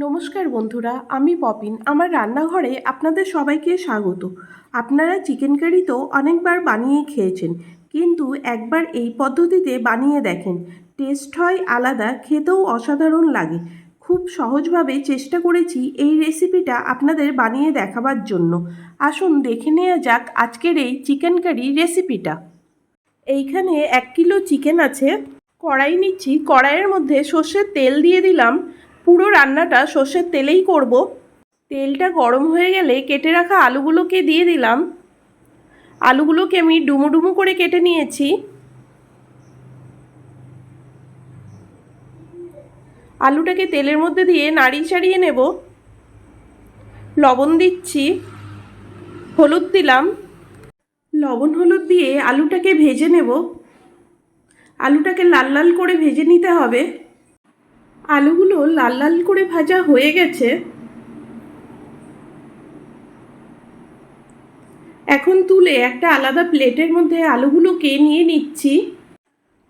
নমস্কার বন্ধুরা, আমি পপিন। আমার রান্নাঘরে আপনাদের সবাইকে স্বাগত। আপনারা চিকেন কারি তো অনেকবার বানিয়ে খেয়েছেন, কিন্তু একবার এই পদ্ধতিতে বানিয়ে দেখেন। টেস্ট হয় আলাদা, খেতেও অসাধারণ লাগে। খুব সহজভাবে চেষ্টা করেছি এই রেসিপিটা আপনাদের বানিয়ে দেখাবার জন্য। আসুন দেখে নেওয়া যাক আজকের এই চিকেন কারি রেসিপিটা। এইখানে 1 কিলো চিকেন আছে। কড়াই নিচ্ছি, কড়াইয়ের মধ্যে সর্ষের তেল দিয়ে দিলাম। পুরো রান্নাটা সর্ষের তেলেই করব। তেলটা গরম হয়ে গেলে কেটে রাখা আলুগুলোকে দিয়ে দিলাম। আলুগুলোকে আমি ডুমো ডুমো করে কেটে নিয়েছি। আলুটাকে তেলের মধ্যে দিয়ে নাড়িয়ে চাড়িয়ে নেব। লবণ দিচ্ছি, হলুদ দিলাম। লবণ হলুদ দিয়ে আলুটাকে ভেজে নেব। আলুটাকে লাল লাল করে ভেজে নিতে হবে। আলুগুলো লাল লাল করে ভাজা হয়ে গেছে। এখন তুলে একটা আলাদা প্লেটের মধ্যে আলুগুলোকে নিয়ে নিচ্ছি।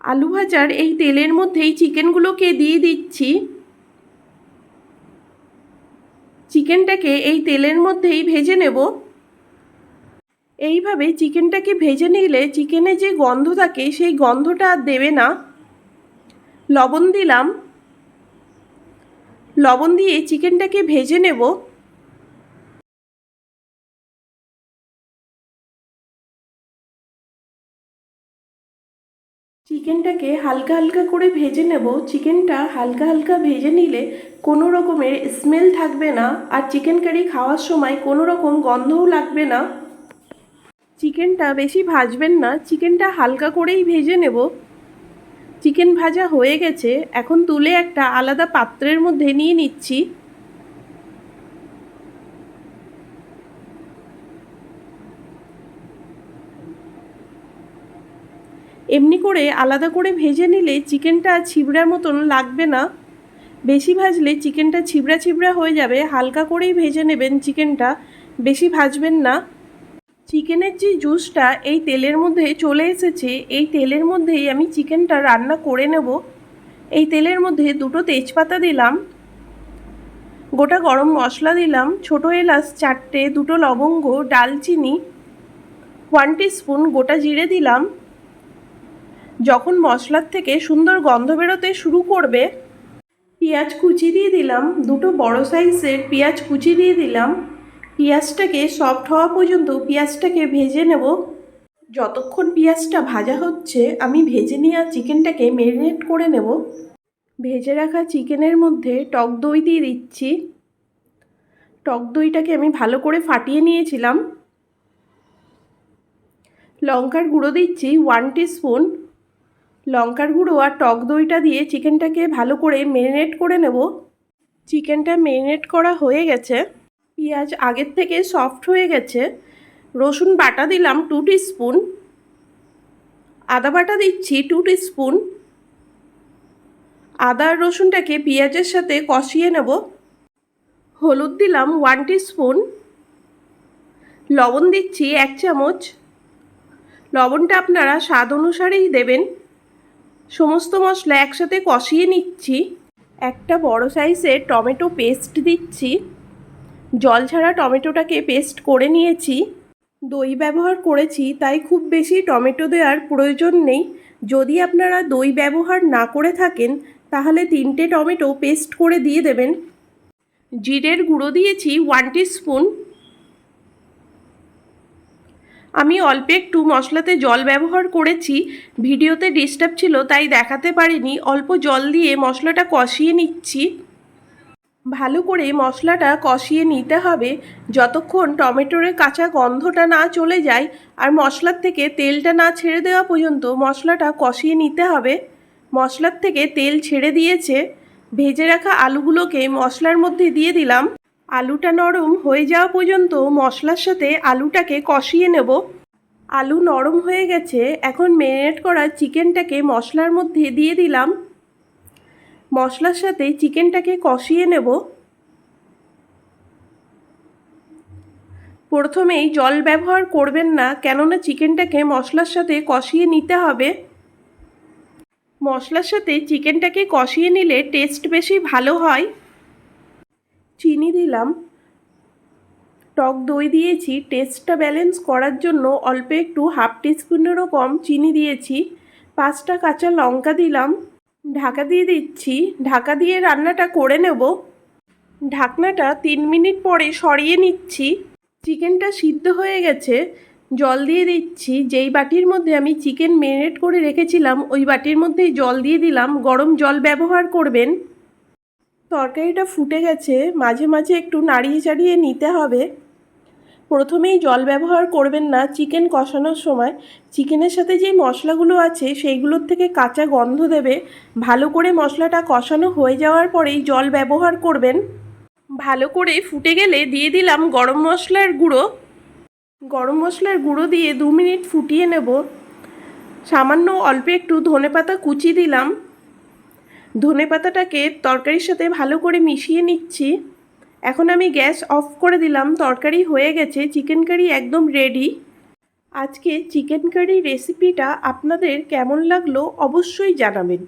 আলু ভাজার এই তেলের মধ্যেই চিকেনগুলোকে দিয়ে দিচ্ছি। চিকেনটাকে এই তেলের মধ্যেই ভেজে নেব। এইভাবে চিকেনটাকে ভেজে নিলে চিকেনে যে গন্ধ থাকে সেই গন্ধটা আর দেবে না। লবণ দিলাম। লবণ দিয়ে চিকেনটাকে ভেজে নেব। চিকেনটাকে হালকা হালকা করে ভেজে নেব। চিকেনটা হালকা হালকা ভেজে নিলে কোনো রকমের স্মেল থাকবে না, আর চিকেন কারি খাওয়ার সময় কোনো রকম গন্ধও লাগবে না। চিকেনটা বেশি ভাজবেন না, চিকেনটা হালকা করেই ভেজে নেব। চিকেন ভাজা হয়ে গেছে, এখন তুলে একটা আলাদা পাত্রের মধ্যে নিয়ে নিচ্ছি। এমনি করে আলাদা করে ভেজে নিলে চিকেনটা ছিবড়ার মতন লাগবে না। বেশি ভাজলে চিকেনটা ছিবড়া ছিবড়া হয়ে যাবে। হালকা করেই ভেজে নেবেন চিকেনটা, বেশি ভাজবেন না। চিকেনের যে জুসটা এই তেলের মধ্যে চলে এসেছে, এই তেলের মধ্যেই আমি চিকেনটা রান্না করে নেব। এই তেলের মধ্যে 2টো তেজপাতা দিলাম, গোটা গরম মশলা দিলাম, ছোটো এলাচ 4টে, 2টো লবঙ্গ, ডালচিনি, 1 টিস্পুন গোটা জিরে দিলাম। যখন মশলার থেকে সুন্দর গন্ধ বেরোতে শুরু করবে, পেঁয়াজ কুচি দিয়ে দিলাম। 2টো বড় সাইজের পেঁয়াজ কুচি দিয়ে দিলাম। পেঁয়াজটাকে সফট হওয়া পর্যন্ত পেঁয়াজটাকে ভেজে নেব। যতক্ষণ পেঁয়াজটা ভাজা হচ্ছে আমি ভেজে নেওয়া চিকেনটাকে ম্যারিনেট করে নেব। ভেজে রাখা চিকেনের মধ্যে টক দই দিয়ে দিচ্ছি। টক দইটাকে আমি ভালো করে ফাটিয়ে নিয়েছিলাম। লঙ্কার গুঁড়ো দিচ্ছি 1 টিস্পুন। লঙ্কার গুঁড়ো আর টক দইটা দিয়ে চিকেনটাকে ভালো করে ম্যারিনেট করে নেব। চিকেনটা ম্যারিনেট করা হয়ে গেছে। পেঁয়াজ আগের থেকে সফট হয়ে গেছে। রসুন বাটা দিলাম 2 টিস্পুন। আদা বাটা দিচ্ছি 2 টিস্পুন। আদা আর রসুনটাকে পেঁয়াজের সাথে কষিয়ে নেব। হলুদ দিলাম 1 টিস্পুন। লবণ দিচ্ছি 1 চামচ। লবণটা আপনারা স্বাদ অনুসারেই দেবেন। সমস্ত মশলা একসাথে কষিয়ে নিচ্ছি। একটা বড় সাইজের টমেটো পেস্ট দিচ্ছি। জল ছাড়া টমেটোটাকে পেস্ট করে নিয়েছি। দই ব্যবহার করেছি, তাই খুব বেশি টমেটো দেওয়ার প্রয়োজন নেই। যদি আপনারা দই ব্যবহার না করে থাকেন তাহলে 3টে টমেটো পেস্ট করে দিয়ে দেবেন। জিরের গুঁড়ো দিয়েছি 1 টিস্পুন। আমি অল্প একটু মশলাতে জল ব্যবহার করেছি, ভিডিওতে ডিস্টার্ব ছিল তাই দেখাতে পারিনি। অল্প জল দিয়ে মশলাটা কষিয়ে নিচ্ছি। ভালো করে মশলাটা কষিয়ে নিতে হবে যতক্ষণ টমেটোর কাঁচা গন্ধটা না চলে যায় আর মশলার থেকে তেলটা না ছেড়ে দেওয়া পর্যন্ত মশলাটা কষিয়ে নিতে হবে। মশলার থেকে তেল ছেড়ে দিয়েছে। ভেজে রাখা আলুগুলোকে মশলার মধ্যে দিয়ে দিলাম। আলুটা নরম হয়ে যাওয়া পর্যন্ত মশলার সাথে আলুটাকে কষিয়ে নেব। আলু নরম হয়ে গেছে, এখন ম্যারিনেট করা চিকেনটাকে মশলার মধ্যে দিয়ে দিলাম। মশলার সাথে চিকেনটাকে কষিয়ে নেব। প্রথমেই জল ব্যবহার করবেন না, কেননা চিকেনটাকে মশলার সাথে কষিয়ে নিতে হবে। মশলার সাথে চিকেনটাকে কষিয়ে নিলে টেস্ট বেশি ভালো হয়। দিলাম, টক দই দিয়েছি, টেস্টটা ব্যালেন্স করার জন্য অল্প একটু হাফ টিস্পুনেরও কম চিনি দিয়েছি, 5টা কাঁচা লঙ্কা দিলাম, ঢাকা দিয়ে দিচ্ছি। ঢাকা দিয়ে রান্নাটা করে নেব। ঢাকনাটা 3 মিনিট পরে সরিয়ে নিচ্ছি। চিকেনটা সিদ্ধ হয়ে গেছে, জল দিয়ে দিচ্ছি। যেই বাটির মধ্যে আমি চিকেন ম্যারিনেট করে রেখেছিলাম ওই বাটির মধ্যেই জল দিয়ে দিলাম, গরম জল ব্যবহার করবেন। তরকারিটা ফুটে গেছে, মাঝে মাঝে একটু নাড়িয়ে চাড়িয়ে নিতে হবে। প্রথমেই জল ব্যবহার করবেন না চিকেন কষানোর সময়, চিকেনের সাথে যে মশলাগুলো আছে সেইগুলোর থেকে কাঁচা গন্ধ দেবে। ভালো করে মশলাটা কষানো হয়ে যাওয়ার পরেই জল ব্যবহার করবেন। ভালো করে ফুটে গেলে দিয়ে দিলাম গরম মশলার গুঁড়ো। গরম মশলার গুঁড়ো দিয়ে 2 মিনিট ফুটিয়ে নেব। সামান্য অল্প একটু ধনেপাতা কুচি দিলাম। ধনেপাতাটাকে তরকারির সাথে ভালো করে মিশিয়ে নিচ্ছি। এখন আমি গ্যাস অফ করে দিলাম, তরকারি হয়ে গেছে, চিকেন কারি একদম রেডি। আজকে চিকেন কারি রেসিপিটা আপনাদের কেমন লাগলো অবশ্যই জানাবেন।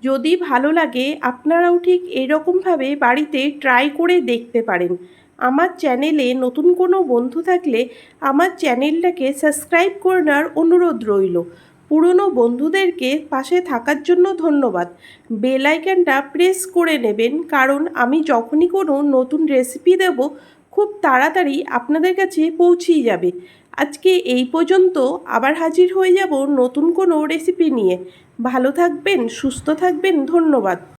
যদি ভালো লাগে আপনারাও ঠিক এরকমভাবে বাড়িতে ট্রাই করে দেখতে পারেন। আমার চ্যানেলে নতুন কোনো বন্ধু থাকলে আমার চ্যানেলটাকে সাবস্ক্রাইব করে নেওয়ার অনুরোধ রইল। পুরনো বন্ধুদেরকে পাশে থাকার জন্য ধন্যবাদ। বেল আইকনটা প্রেস করে নেবেন, কারণ আমি যখনই কোনো নতুন রেসিপি দেব খুব তাড়াতাড়ি আপনাদের কাছে পৌঁছেই যাবে। আজকে এই পর্যন্ত, আবার হাজির হয়ে যাব নতুন কোনো রেসিপি নিয়ে। ভালো থাকবেন, সুস্থ থাকবেন, ধন্যবাদ।